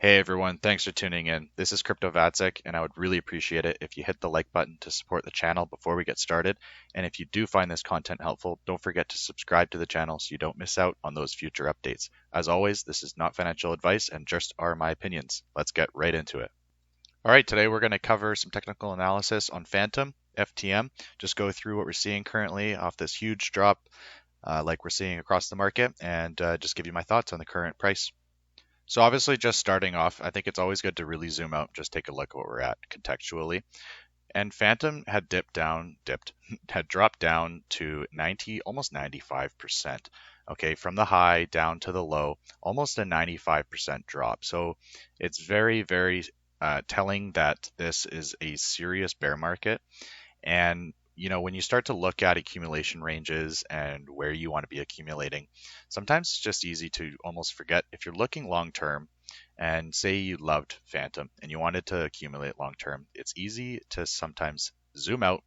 Hey everyone, thanks for tuning in. This is CryptoVatsik, and I would really appreciate it if you hit the like button to support the channel before we get started. And if you do find this content helpful, don't forget to subscribe to the channel so you don't miss out on those future updates. As always, this is not financial advice and just are my opinions. Let's get right into it. All right, today we're going to cover some technical analysis on Fantom, FTM, just go through what we're seeing currently off this huge drop like we're seeing across the market, and just give you my thoughts on the current price. So obviously just starting off, I think it's always good to really zoom out, just take a look at what we're at contextually. And Fantom had had dropped down to 90, almost 95%. Okay, from the high down to the low, almost a 95% drop. So it's very telling that this is a serious bear market. And when you start to look at accumulation ranges and where you want to be accumulating, sometimes it's just easy to almost forget. If you're looking long term and say you loved Fantom and you wanted to accumulate long term, it's easy to sometimes zoom out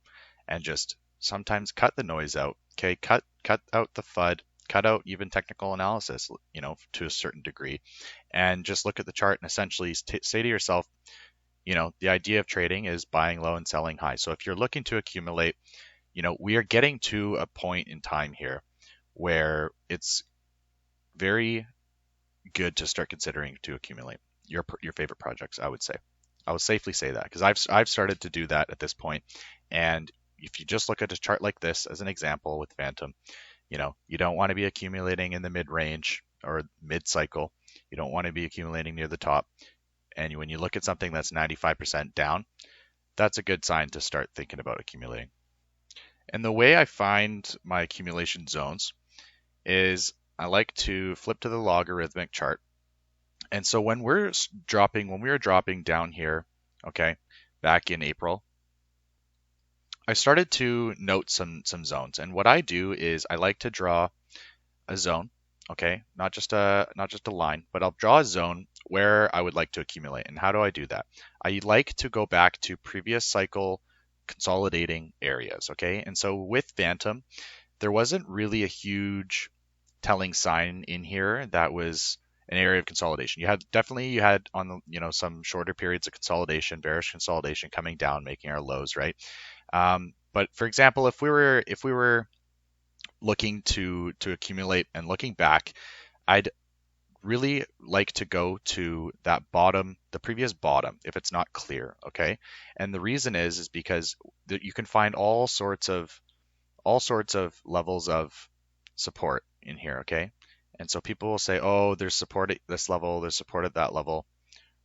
and just sometimes cut the noise out. Okay, cut out the FUD, cut out even technical analysis, to a certain degree, and just look at the chart and essentially say to yourself, the idea of trading is buying low and selling high. So if you're looking to accumulate, we are getting to a point in time here where it's very good to start considering to accumulate your favorite projects, I would say. I would safely say that because I've started to do that at this point. And if you just look at a chart like this as an example with Fantom, you don't want to be accumulating in the mid-range or mid-cycle. You don't want to be accumulating near the top. And when you look at something that's 95% down, that's a good sign to start thinking about accumulating. And the way I find my accumulation zones is I like to flip to the logarithmic chart. And so when we were dropping down here, okay, back in April, I started to note some zones. And what I do is I like to draw a zone, okay, not just a line, but I'll draw a zone where I would like to accumulate. And how do I do that? I like to go back to previous cycle consolidating areas, okay? And so with Fantom, there wasn't really a huge telling sign in here that was an area of consolidation. You had on the, some shorter periods of consolidation, bearish consolidation coming down, making our lows, right? But for example, if we were looking to accumulate and looking back, I'd really like to go to that bottom, the previous bottom, if it's not clear, okay? And the reason is because you can find all sorts of levels of support in here, okay? And so people will say, oh, there's support at this level, there's support at that level,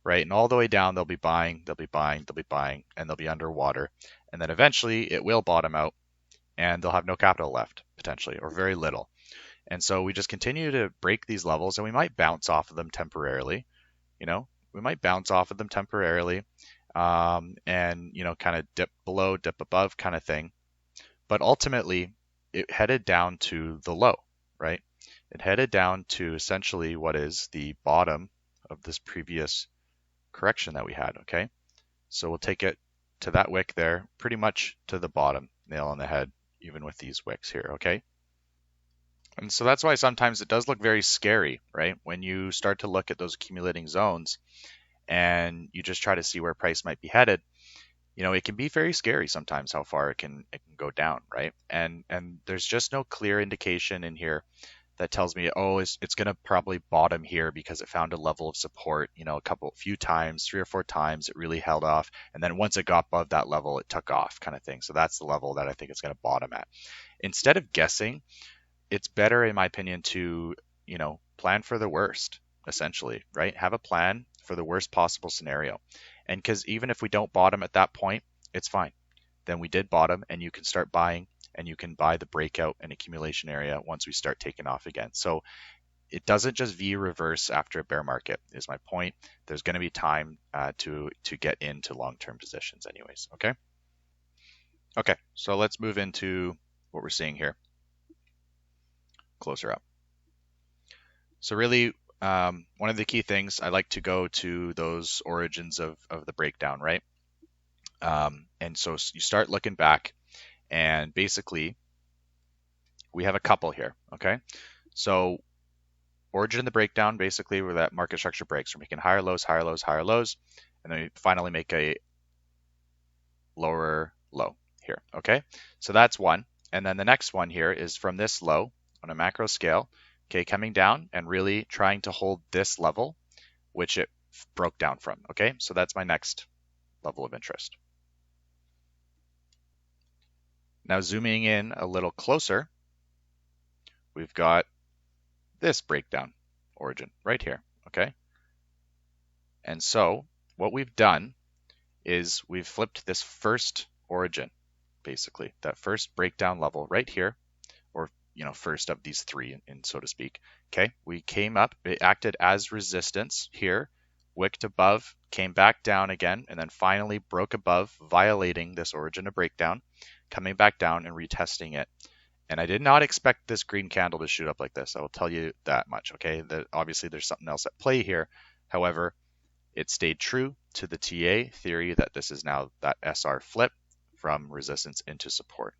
right? And all the way down, they'll be buying, and they'll be underwater. And then eventually it will bottom out and they'll have no capital left, potentially, or very little. And so we just continue to break these levels and we might bounce off of them temporarily. We might bounce off of them temporarily and, kind of dip below, dip above kind of thing. But ultimately, it headed down to the low, right? It headed down to essentially what is the bottom of this previous correction that we had, okay? So we'll take it to that wick there, pretty much to the bottom, nail on the head, even with these wicks here, okay? And so that's why sometimes it does look very scary, right? When you start to look at those accumulating zones and you just try to see where price might be headed, it can be very scary sometimes how far it can go down, right? And there's just no clear indication in here that tells me, oh, it's going to probably bottom here because it found a level of support, few times, 3 or 4 times, it really held off. And then once it got above that level, it took off kind of thing. So that's the level that I think it's going to bottom at. Instead of guessing, it's better, in my opinion, to, plan for the worst, essentially, right? Have a plan for the worst possible scenario. And because even if we don't bottom at that point, it's fine. Then we did bottom and you can start buying and you can buy the breakout and accumulation area once we start taking off again. So it doesn't just V reverse after a bear market is my point. There's going to be time to get into long-term positions anyways, okay? Okay, so let's move into what we're seeing here. Closer up. So really, one of the key things, I like to go to those origins of the breakdown, right? And so you start looking back and basically we have a couple here, okay? So origin of the breakdown, basically where that market structure breaks. We're making higher lows, higher lows, higher lows, and then we finally make a lower low here, okay? So that's one. And then the next one here is from this low on a macro scale, okay, coming down and really trying to hold this level, which it broke down from, okay? So that's my next level of interest. Now zooming in a little closer, we've got this breakdown origin right here, okay? And so what we've done is we've flipped this first origin, basically, that first breakdown level right here, or first of these three, in so to speak. Okay, we came up, it acted as resistance here, wicked above, came back down again, and then finally broke above, violating this origin of breakdown, coming back down and retesting it. And I did not expect this green candle to shoot up like this. I will tell you that much, okay? That obviously there's something else at play here. However, it stayed true to the TA theory that this is now that SR flip from resistance into support.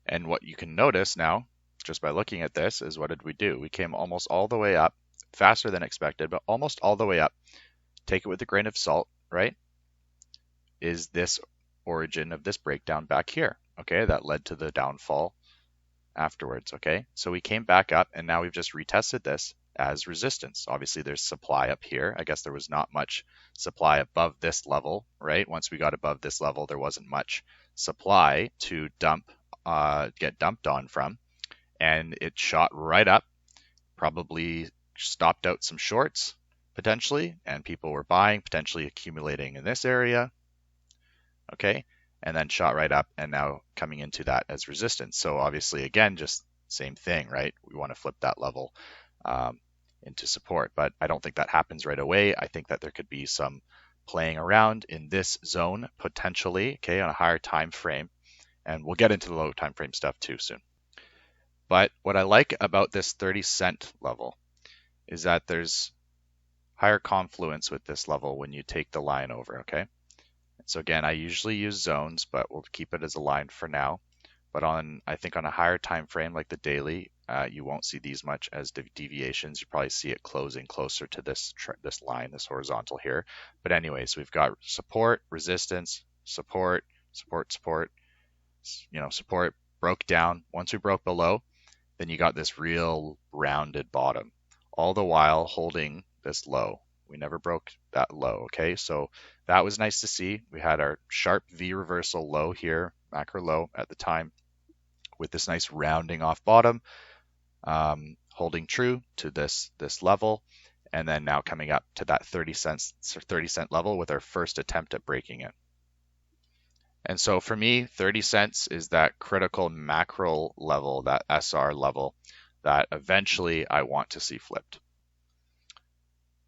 And what you can notice now, just by looking at this, is what did we do? We came almost all the way up, faster than expected, but almost all the way up. Take it with a grain of salt, right? Is this origin of this breakdown back here, okay? That led to the downfall afterwards, okay? So we came back up and now we've just retested this as resistance. Obviously there's supply up here. I guess there was not much supply above this level, right? Once we got above this level, there wasn't much supply to get dumped on from, and it shot right up, probably stopped out some shorts potentially, and people were buying, potentially accumulating in this area, okay? And then shot right up and now coming into that as resistance. So obviously, again, just same thing, right? We want to flip that level into support, but I don't think that happens right away. I think that there could be some playing around in this zone potentially, okay, on a higher time frame, and we'll get into the low time frame stuff too soon. But what I like about this 30-cent level is that there's higher confluence with this level when you take the line over, okay? So again, I usually use zones, but we'll keep it as a line for now. But I think on a higher time frame like the daily, you won't see these much as deviations. You probably see it closing closer to this line, this horizontal here. But anyways, we've got support, resistance, support, support, support. Support broke down. Once we broke below, then you got this real rounded bottom, all the while holding this low. We never broke that low, okay? So that was nice to see. We had our sharp V reversal low here, macro low at the time, with this nice rounding off bottom, holding true to this level, and then now coming up to that 30-cent level with our first attempt at breaking it. And so for me, 30 cents is that critical macro level, that SR level, that eventually I want to see flipped.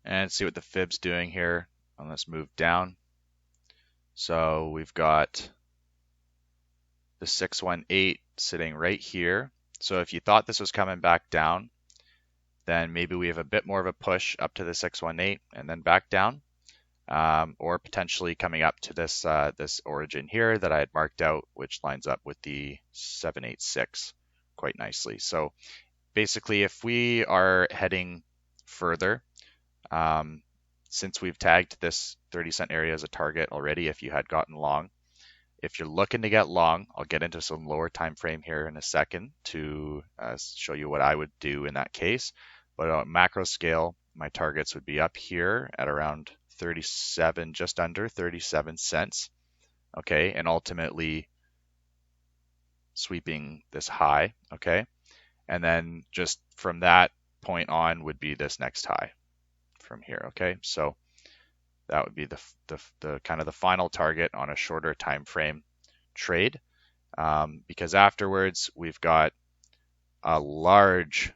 And see what the fib's doing here on this move down. So we've got the 618 sitting right here. So if you thought this was coming back down, then maybe we have a bit more of a push up to the 618 and then back down. Or potentially coming up to this this origin here that I had marked out, which lines up with the 786 quite nicely. So basically, if we are heading further, since we've tagged this 30-cent area as a target already, if you had gotten long, if you're looking to get long, I'll get into some lower time frame here in a second to show you what I would do in that case. But on macro scale, my targets would be up here at around 37, just under 37 cents, okay, and ultimately sweeping this high, okay, and then just from that point on would be this next high from here, okay. So that would be the kind of the final target on a shorter time frame trade, because afterwards we've got a large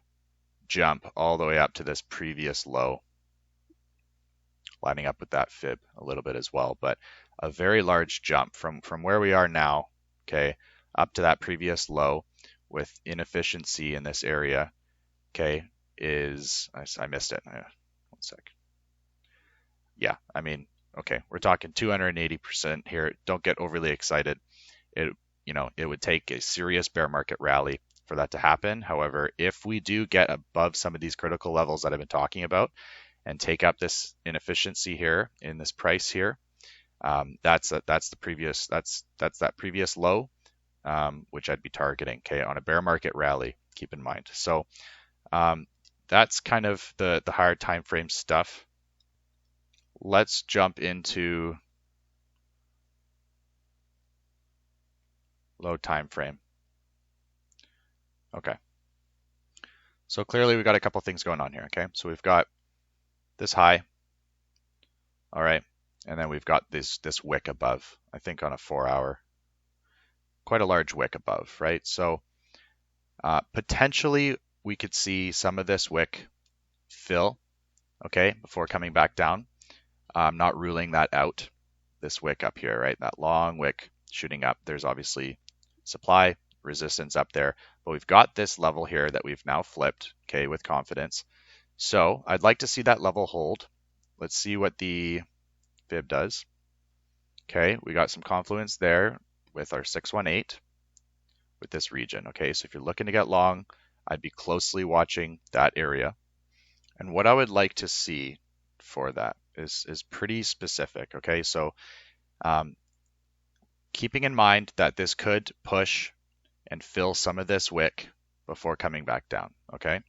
jump all the way up to this previous low, lining up with that fib a little bit as well, but a very large jump from where we are now, okay, up to that previous low with inefficiency in this area, okay, is, I missed it, 1 sec. Yeah, I mean, okay, we're talking 280% here. Don't get overly excited. It would take a serious bear market rally for that to happen. However, if we do get above some of these critical levels that I've been talking about and take up this inefficiency here in this price here, that's that previous low, which I'd be targeting, okay, on a bear market rally, keep in mind. So that's kind of the higher time frame stuff. Let's jump into low time frame. Okay. So clearly we've got a couple things going on here, okay? So we've got this high, all right, and then we've got this wick above, I think on a 4-hour, quite a large wick above, right? So potentially we could see some of this wick fill, okay, before coming back down. I'm not ruling that out, this wick up here, right? That long wick shooting up. There's obviously supply resistance up there, but we've got this level here that we've now flipped, okay, with confidence. So I'd like to see that level hold. Let's see what the fib does. Okay, we got some confluence there with our 618 with this region. Okay, so if you're looking to get long, I'd be closely watching that area. And what I would like to see for that is pretty specific. Okay, so keeping in mind that this could push and fill some of this wick before coming back down. Okay,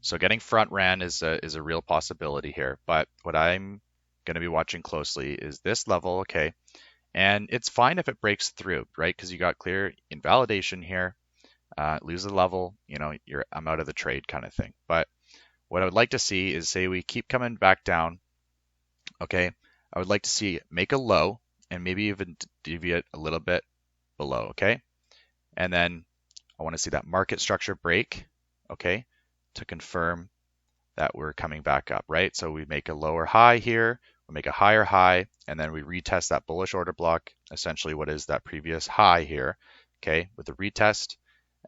so getting front ran is a real possibility here, but what I'm going to be watching closely is this level. Okay, and it's fine if it breaks through, right? Because you got clear invalidation here, lose the level, you know, I'm out of the trade kind of thing. But what I would like to see is, say we keep coming back down, okay, I would like to see make a low and maybe even deviate a little bit below, okay? And then I want to see that market structure break, okay, to confirm that we're coming back up, right? So we make a lower high here, we make a higher high, and then we retest that bullish order block, essentially what is that previous high here, okay, with the retest,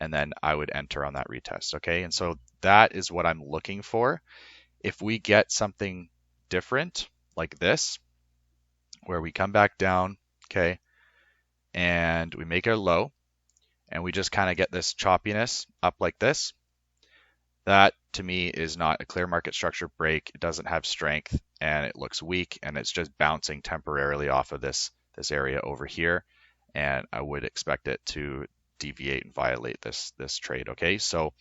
and then I would enter on that retest, okay? And so that is what I'm looking for. If we get something different like this, where we come back down, okay, and we make our low, and we just kind of get this choppiness up like this, that to me is not a clear market structure break. It doesn't have strength and it looks weak, and it's just bouncing temporarily off of this area over here, and I would expect it to deviate and violate this trade. Okay, so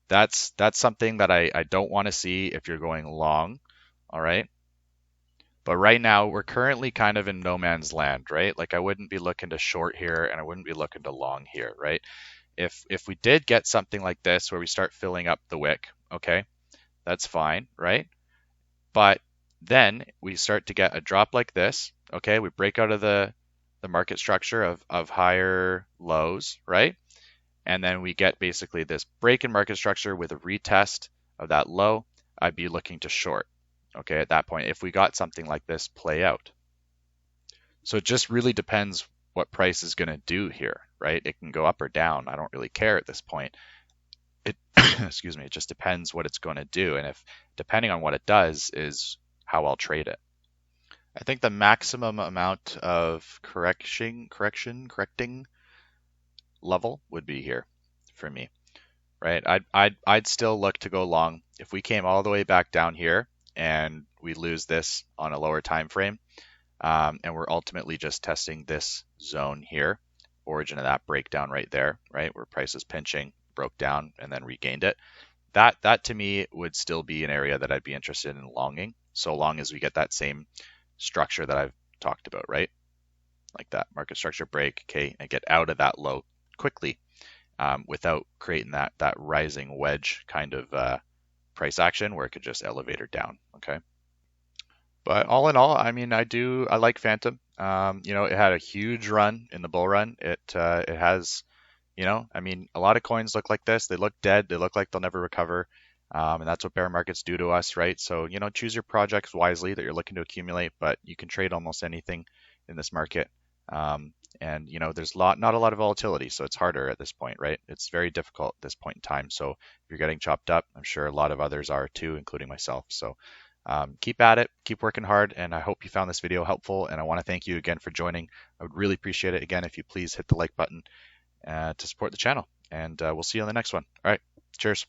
that's something that I don't want to see if you're going long. All right, but right now we're currently kind of in no man's land, right? Like I wouldn't be looking to short here and I wouldn't be looking to long here, right? If we did get something like this where we start filling up the wick, okay, that's fine, right? But then we start to get a drop like this, okay, we break out of the market structure of higher lows, right? And then we get basically this break in market structure with a retest of that low. I'd be looking to short, okay, at that point, if we got something like this play out. So it just really depends what price is going to do here, right? It can go up or down. I don't really care at this point. It, excuse me, it just depends what it's going to do. And if, depending on what it does, is how I'll trade it. I think the maximum amount of correcting level would be here for me, right? I'd still look to go long. If we came all the way back down here and we lose this on a lower time frame, and we're ultimately just testing this zone here, origin of that breakdown right there, right, where price is pinching, broke down, and then regained it. That to me would still be an area that I'd be interested in longing, so long as we get that same structure that I've talked about, right? Like that market structure break, okay, and get out of that low quickly, without creating that rising wedge kind of price action where it could just elevate or down, okay? But all in all, I mean, I like Fantom. You know, it had a huge run in the bull run. It has, you know, I mean, a lot of coins look like this. They look dead. They look like they'll never recover. And that's what bear markets do to us, right? So, you know, choose your projects wisely that you're looking to accumulate, but you can trade almost anything in this market. And, you know, there's not a lot of volatility, so it's harder at this point, right? It's very difficult at this point in time. So if you're getting chopped up, I'm sure a lot of others are too, including myself. So keep at it, keep working hard, and I hope you found this video helpful, and I want to thank you again for joining. I would really appreciate it again if you please hit the like button to support the channel, and we'll see you on the next one. All right, cheers.